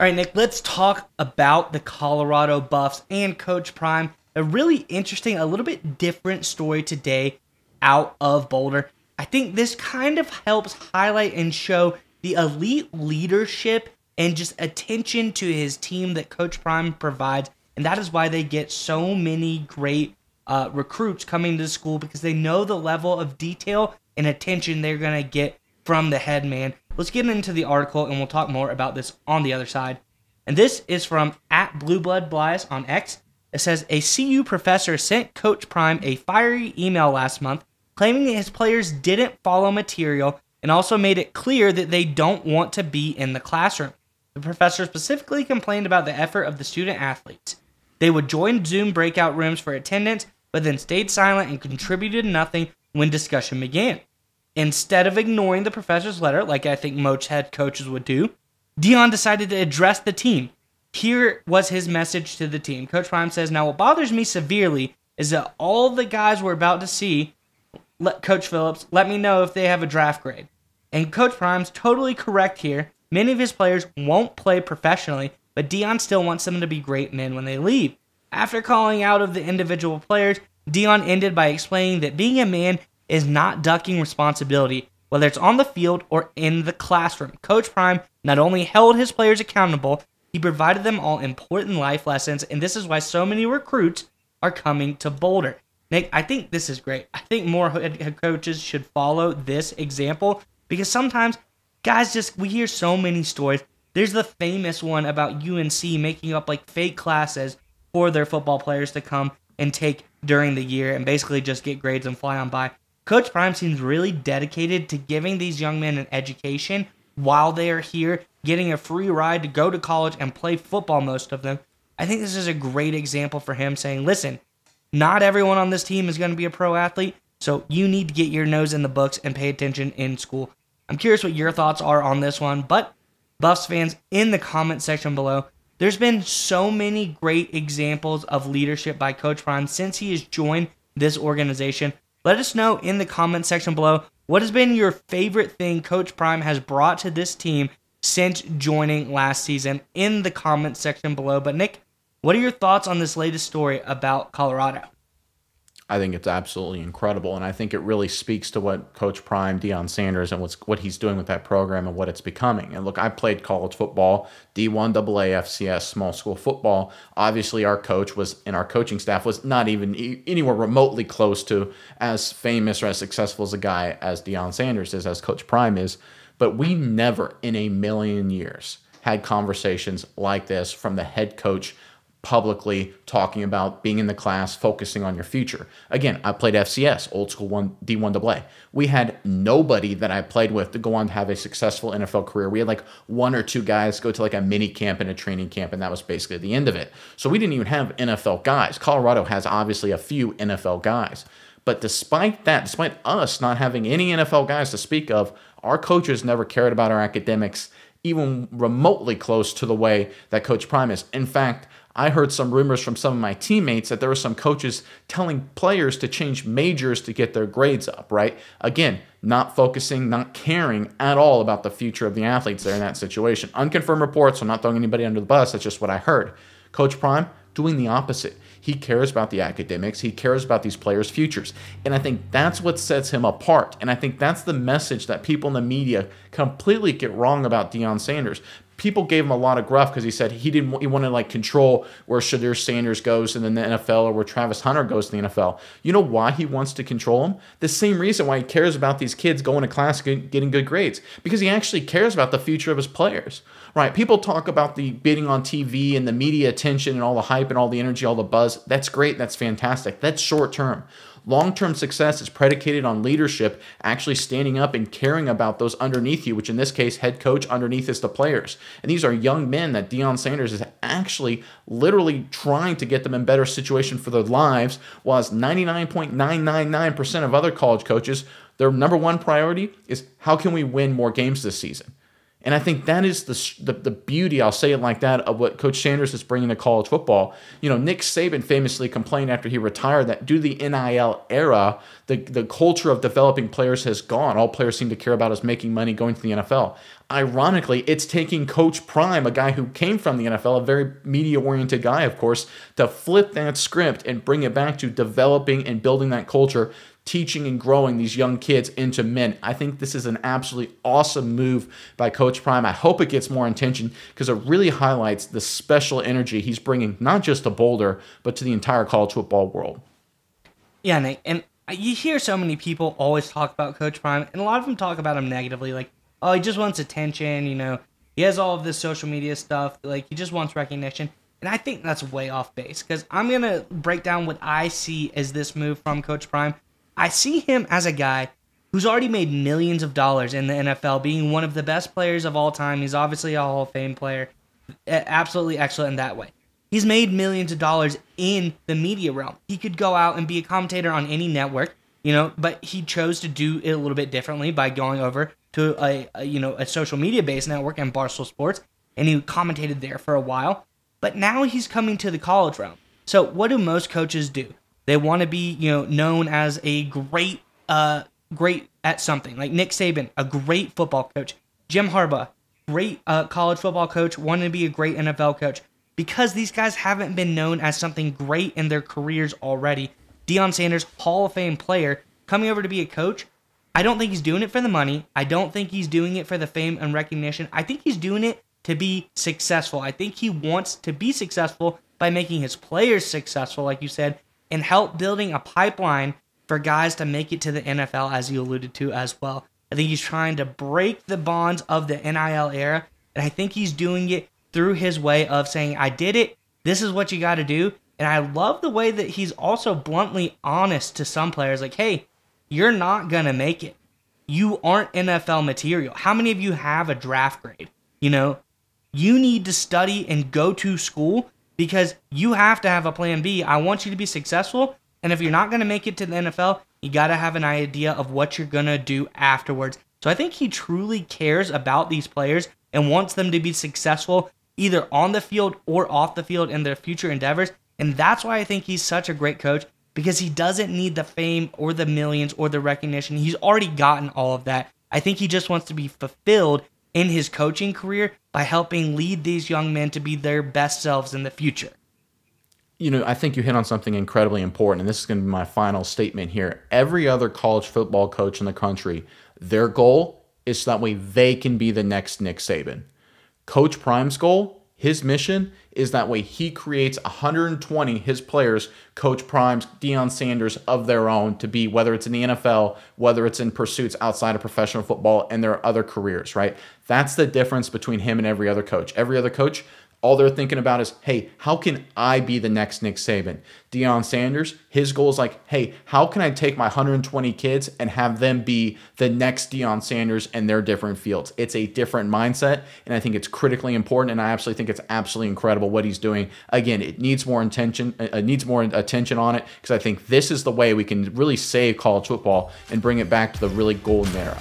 All right, Nick, let's talk about the Colorado Buffs and Coach Prime. A really interesting, a little bit different story today out of Boulder. I think this kind of helps highlight and show the elite leadership and just attention to his team that Coach Prime provides. And that is why they get so many great recruits coming to the school, because they know the level of detail and attention they're going to get from the head man. Let's get into the article, and we'll talk more about this on the other side. And this is from @BlueBloodBlies on X. It says, a CU professor sent Coach Prime a fiery email last month claiming that his players didn't follow material and also made it clear that they don't want to be in the classroom. The professor specifically complained about the effort of the student athletes. They would join Zoom breakout rooms for attendance, but then stayed silent and contributed nothing when discussion began. Instead of ignoring the professor's letter, like I think most head coaches would do, Deion decided to address the team. Here was his message to the team. Coach Prime says, now what bothers me severely is that all the guys we're about to see, Coach Phillips, let me know if they have a draft grade. And Coach Prime's totally correct here. Many of his players won't play professionally, but Deion still wants them to be great men when they leave. After calling out of the individual players, Deion ended by explaining that being a man is not ducking responsibility, whether it's on the field or in the classroom. Coach Prime not only held his players accountable, he provided them all important life lessons, and this is why so many recruits are coming to Boulder. Nick, I think this is great. I think more head coaches should follow this example, because sometimes, guys, we hear so many stories. There's the famous one about UNC making up like fake classes for their football players to come and take during the year and basically just get grades and fly on by. Coach Prime seems really dedicated to giving these young men an education while they are here, getting a free ride to go to college and play football, most of them. I think this is a great example for him saying, listen, not everyone on this team is going to be a pro athlete, so you need to get your nose in the books and pay attention in school. I'm curious what your thoughts are on this one, but Buffs fans, in the comment section below, there's been so many great examples of leadership by Coach Prime since he has joined this organization. Let us know in the comment section below what has been your favorite thing Coach Prime has brought to this team since joining last season in the comment section below. But Nick, what are your thoughts on this latest story about Colorado? I think it's absolutely incredible, and I think it really speaks to what Coach Prime, Deion Sanders, and what he's doing with that program and what it's becoming. And look, I played college football, D1 AA, FCS, small school football. Obviously, our coach was, and our coaching staff was not even anywhere remotely close to as famous or as successful as a guy as Deion Sanders is, as Coach Prime is. But we never in a million years had conversations like this from the head coach publicly talking about being in the class, focusing on your future. Again, I played FCS, old school D1 AA. We had nobody that I played with to go on to have a successful NFL career. We had like one or two guys go to like a mini camp and a training camp, and that was basically the end of it. So we didn't even have NFL guys. Colorado has obviously a few NFL guys. But despite that, despite us not having any NFL guys to speak of, our coaches never cared about our academics even remotely close to the way that Coach Prime is. In fact, I heard some rumors from some of my teammates that there were some coaches telling players to change majors to get their grades up, right? Again, not focusing, not caring at all about the future of the athletes there in that situation. Unconfirmed reports, so I'm not throwing anybody under the bus. That's just what I heard. Coach Prime doing the opposite. He cares about the academics. He cares about these players' futures. And I think that's what sets him apart. And I think that's the message that people in the media completely get wrong about Deion Sanders. People gave him a lot of gruff because he said he wanted to like control where Shedeur Sanders goes in the NFL or where Travis Hunter goes to the NFL. You know why he wants to control them? The same reason why he cares about these kids going to class getting good grades. Because he actually cares about the future of his players. Right? People talk about the bidding on TV and the media attention and all the hype and all the energy, all the buzz. That's great. That's fantastic. That's short term. Long-term success is predicated on leadership actually standing up and caring about those underneath you, which in this case, head coach underneath is the players. And these are young men that Deion Sanders is actually literally trying to get them in better situation for their lives, while as 99.999% of other college coaches, their number one priority is how can we win more games this season? And I think that is the beauty, I'll say it like that, of what Coach Sanders is bringing to college football. You know, Nick Saban famously complained after he retired that due to the NIL era, the culture of developing players has gone. All players seem to care about is making money, going to the NFL. Ironically, it's taking Coach Prime, a guy who came from the NFL, a very media-oriented guy, of course, to flip that script and bring it back to developing and building that culture, teaching and growing these young kids into men. I think this is an absolutely awesome move by Coach Prime. I hope it gets more attention because it really highlights the special energy he's bringing, not just to Boulder, but to the entire college football world. Yeah, Nate, and you hear so many people always talk about Coach Prime, and a lot of them talk about him negatively, like, oh, he just wants attention, you know, he has all of this social media stuff, like, he just wants recognition. And I think that's way off base, because I'm going to break down what I see as this move from Coach Prime. I see him as a guy who's already made millions of dollars in the NFL, being one of the best players of all time. He's obviously a Hall of Fame player, absolutely excellent in that way. He's made millions of dollars in the media realm. He could go out and be a commentator on any network, you know, but he chose to do it a little bit differently by going over to a social media based network and Barstool Sports, and he commentated there for a while. But now he's coming to the college realm. So what do most coaches do? They want to be, you know, known as a great at something. Like Nick Saban, a great football coach. Jim Harbaugh, great college football coach, wanting to be a great NFL coach. Because these guys haven't been known as something great in their careers already. Deion Sanders, Hall of Fame player, coming over to be a coach. I don't think he's doing it for the money. I don't think he's doing it for the fame and recognition. I think he's doing it to be successful. I think he wants to be successful by making his players successful, like you said, and help building a pipeline for guys to make it to the NFL, as you alluded to as well. I think he's trying to break the bonds of the NIL era, and I think he's doing it through his way of saying, I did it, this is what you got to do. And I love the way that he's also bluntly honest to some players, like, hey, you're not going to make it. You aren't NFL material. How many of you have a draft grade? You know, you need to study and go to school because you have to have a plan B. I want you to be successful, and if you're not going to make it to the NFL, you got to have an idea of what you're going to do afterwards. So I think he truly cares about these players and wants them to be successful either on the field or off the field in their future endeavors, and that's why I think he's such a great coach, because he doesn't need the fame or the millions or the recognition. He's already gotten all of that. I think he just wants to be fulfilled in his coaching career by helping lead these young men to be their best selves in the future. You know, I think you hit on something incredibly important, and this is going to be my final statement here. Every other college football coach in the country, their goal is so that way they can be the next Nick Saban. Coach Prime's goal, his mission, is that way he creates 120, his players, Coach Prime's, Deion Sanders, of their own to be, whether it's in the NFL, whether it's in pursuits outside of professional football and their other careers, right? That's the difference between him and every other coach. Every other coach, all they're thinking about is, hey, how can I be the next Nick Saban? Deion Sanders, his goal is like, hey, how can I take my 120 kids and have them be the next Deion Sanders in their different fields? It's a different mindset, and I think it's critically important, and I absolutely think it's absolutely incredible what he's doing. Again, it needs more attention on it, because I think this is the way we can really save college football and bring it back to the really golden era.